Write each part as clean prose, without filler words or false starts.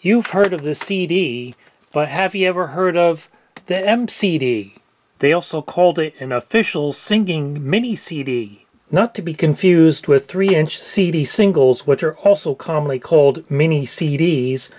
You've heard of the CD, but have you ever heard of the MCD? They also called it an official singing mini CD. Not to be confused with 3-inch CD singles, which are also commonly called mini CDs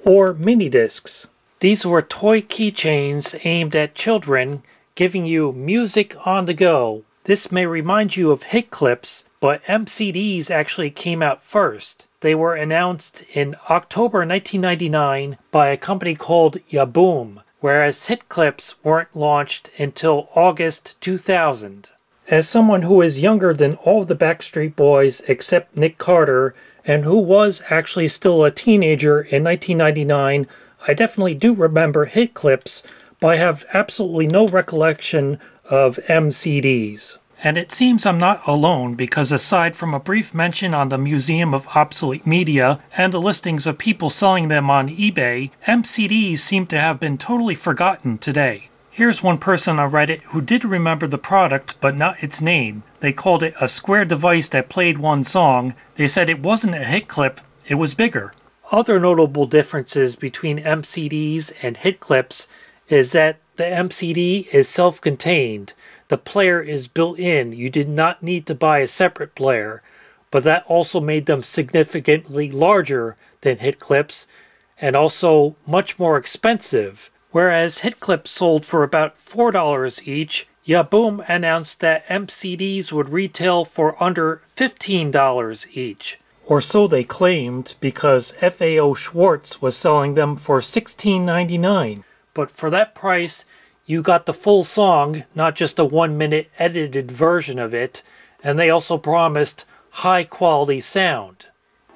or mini discs. These were toy keychains aimed at children, giving you music on the go. This may remind you of hit clips, but MCDs actually came out first. They were announced in October 1999 by a company called Yaboom, whereas hit clips weren't launched until August 2000. As someone who is younger than all of the Backstreet Boys except Nick Carter, and who was actually still a teenager in 1999, I definitely do remember hit clips, but I have absolutely no recollection of MCDs. And it seems I'm not alone, because aside from a brief mention on the Museum of Obsolete Media and the listings of people selling them on eBay, MCDs seem to have been totally forgotten today. Here's one person on Reddit who did remember the product, but not its name. They called it a square device that played one song. They said it wasn't a hit clip, it was bigger. Other notable differences between MCDs and hit clips is that the MCD is self-contained. The player is built in. You did not need to buy a separate player, but that also made them significantly larger than hit clips and also much more expensive. Whereas hit clips sold for about $4 each, Yaboom announced that MCDs would retail for under $15 each. Or so they claimed, because FAO Schwarz was selling them for $16.99. But for that price, you got the full song, not just a 1-minute edited version of it, and they also promised high-quality sound.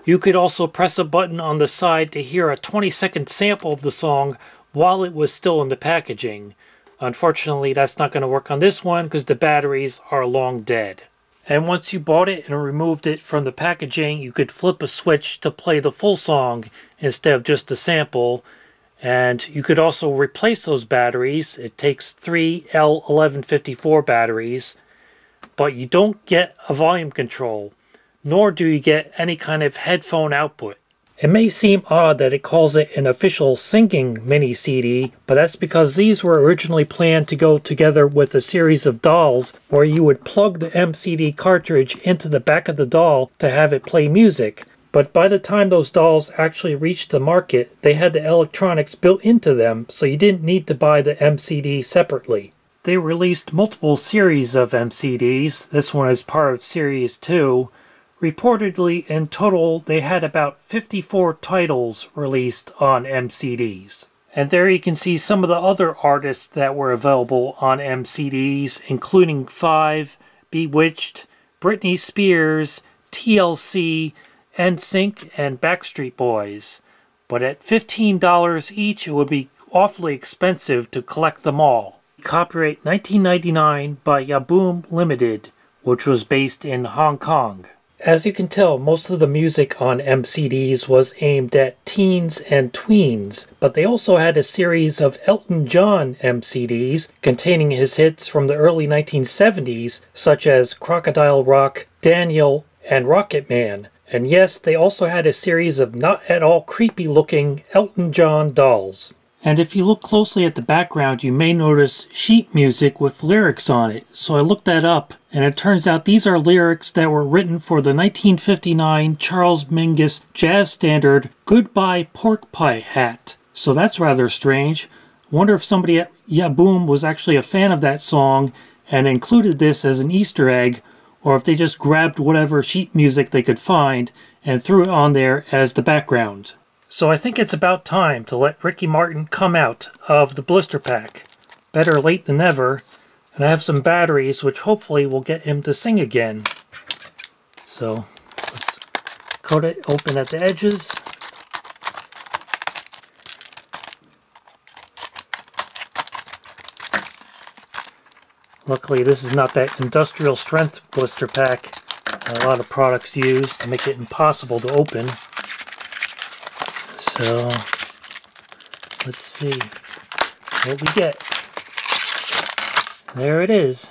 You could also press a button on the side to hear a 20-second sample of the song while it was still in the packaging. Unfortunately, that's not going to work on this one because the batteries are long dead. And once you bought it and removed it from the packaging, you could flip a switch to play the full song instead of just a sample. And you could also replace those batteries. It takes 3 L1154 batteries, but you don't get a volume control, nor do you get any kind of headphone output. It may seem odd that it calls it an official singing mini CD, but that's because these were originally planned to go together with a series of dolls where you would plug the MCD cartridge into the back of the doll to have it play music. But by the time those dolls actually reached the market, they had the electronics built into them, so you didn't need to buy the MCD separately. They released multiple series of MCDs. This one is part of Series 2. Reportedly, in total, they had about 54 titles released on MCDs. And there you can see some of the other artists that were available on MCDs, including Five, Bewitched, Britney Spears, TLC, NSYNC, and Backstreet Boys. But at $15 each, it would be awfully expensive to collect them all. Copyright 1999 by Yaboom Limited, which was based in Hong Kong. As you can tell, most of the music on MCDs was aimed at teens and tweens, but they also had a series of Elton John MCDs containing his hits from the early 1970s, such as Crocodile Rock, Daniel, and Rocket Man. And yes, they also had a series of not at all creepy looking Elton John dolls. And if you look closely at the background, you may notice sheet music with lyrics on it. So I looked that up, and it turns out these are lyrics that were written for the 1959 Charles Mingus jazz standard Goodbye Pork Pie Hat. So that's rather strange. Wonder if somebody at Yaboom was actually a fan of that song and included this as an Easter egg, or if they just grabbed whatever sheet music they could find and threw it on there as the background. So I think it's about time to let Ricky Martin come out of the blister pack. Better late than never. And I have some batteries which hopefully will get him to sing again. So let's cut it open at the edges. Luckily this is not that industrial strength blister pack that a lot of products use to make it impossible to open. So, let's see what we get. There it is.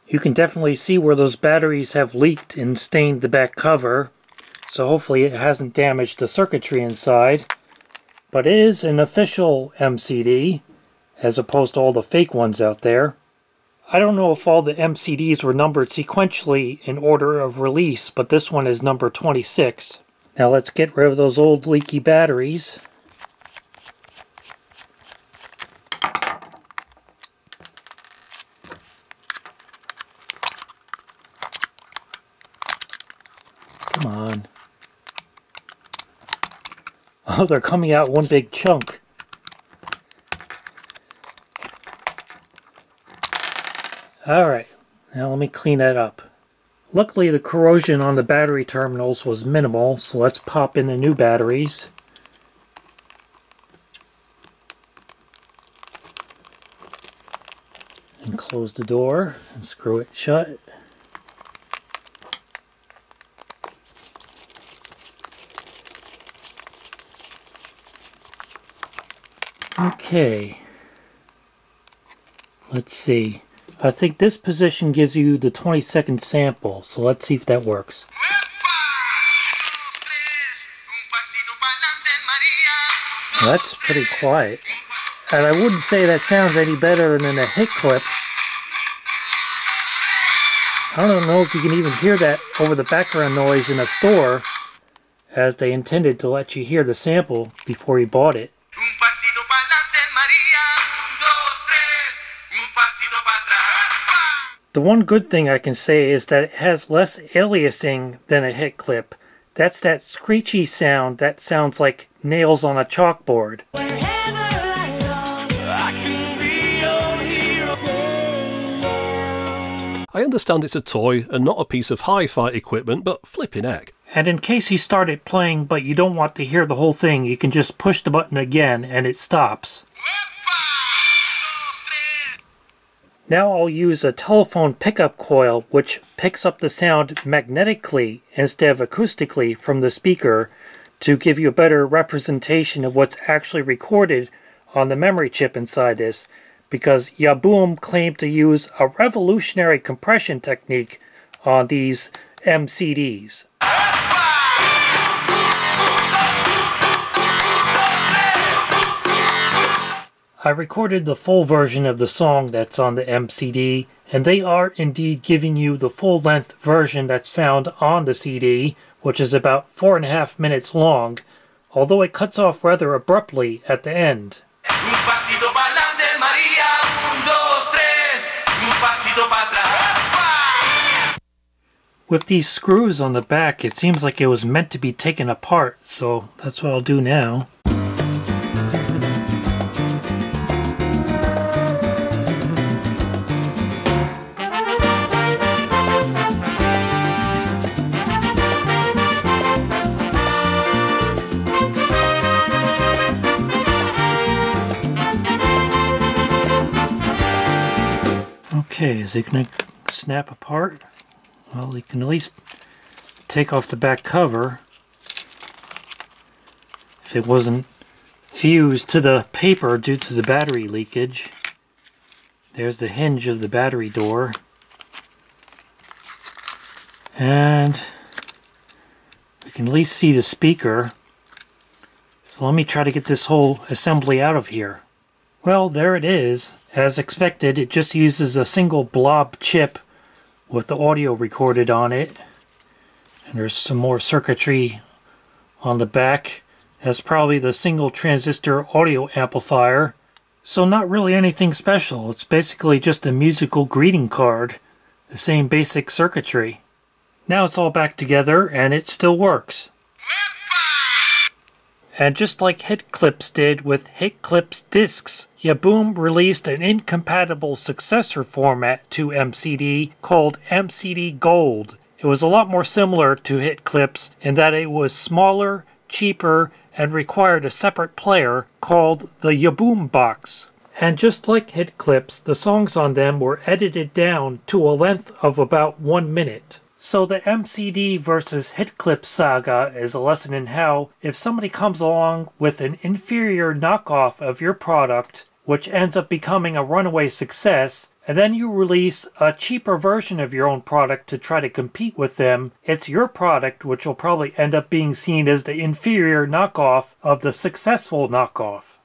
You can definitely see where those batteries have leaked and stained the back cover. So hopefully it hasn't damaged the circuitry inside. but it is an official MCD, as opposed to all the fake ones out there. I don't know if all the MCDs were numbered sequentially in order of release, but this one is number 26. Now let's get rid of those old leaky batteries. Come on. Oh, they're coming out one big chunk. Alright, now let me clean that up. Luckily the corrosion on the battery terminals was minimal, so let's pop in the new batteries. And close the door and screw it shut. Okay, let's see. I think this position gives you the 20-second sample, so let's see if that works. Well, that's pretty quiet. And I wouldn't say that sounds any better than a hit clip. I don't know if you can even hear that over the background noise in a store, as they intended to let you hear the sample before you bought it. The one good thing I can say is that it has less aliasing than a hit clip. That's that screechy sound that sounds like nails on a chalkboard. I understand it's a toy and not a piece of hi-fi equipment, but flipping heck. And in case you started playing but you don't want to hear the whole thing, you can just push the button again and it stops. Now I'll use a telephone pickup coil which picks up the sound magnetically instead of acoustically from the speaker to give you a better representation of what's actually recorded on the memory chip inside this, because Yaboom claimed to use a revolutionary compression technique on these MCDs. I recorded the full version of the song that's on the MCD, and they are indeed giving you the full-length version that's found on the CD, which is about 4.5 minutes long, although it cuts off rather abruptly at the end. With these screws on the back, it seems like it was meant to be taken apart, so that's what I'll do now. Okay, is it going to snap apart? Well, you can at least take off the back cover if it wasn't fused to the paper due to the battery leakage. There's the hinge of the battery door. And we can at least see the speaker. So let me try to get this whole assembly out of here. Well, there it is. As expected, it just uses a single blob chip with the audio recorded on it. And there's some more circuitry on the back. That's probably the single transistor audio amplifier. So not really anything special. It's basically just a musical greeting card. The same basic circuitry. Now it's all back together and it still works. And just like HitClips did with HitClips discs, Yaboom released an incompatible successor format to MCD called MCD Gold. It was a lot more similar to HitClips in that it was smaller, cheaper, and required a separate player called the Yaboom Box. And just like HitClips, the songs on them were edited down to a length of about 1 minute. So the MCD versus HitClips saga is a lesson in how, if somebody comes along with an inferior knockoff of your product, which ends up becoming a runaway success, and then you release a cheaper version of your own product to try to compete with them, it's your product which will probably end up being seen as the inferior knockoff of the successful knockoff.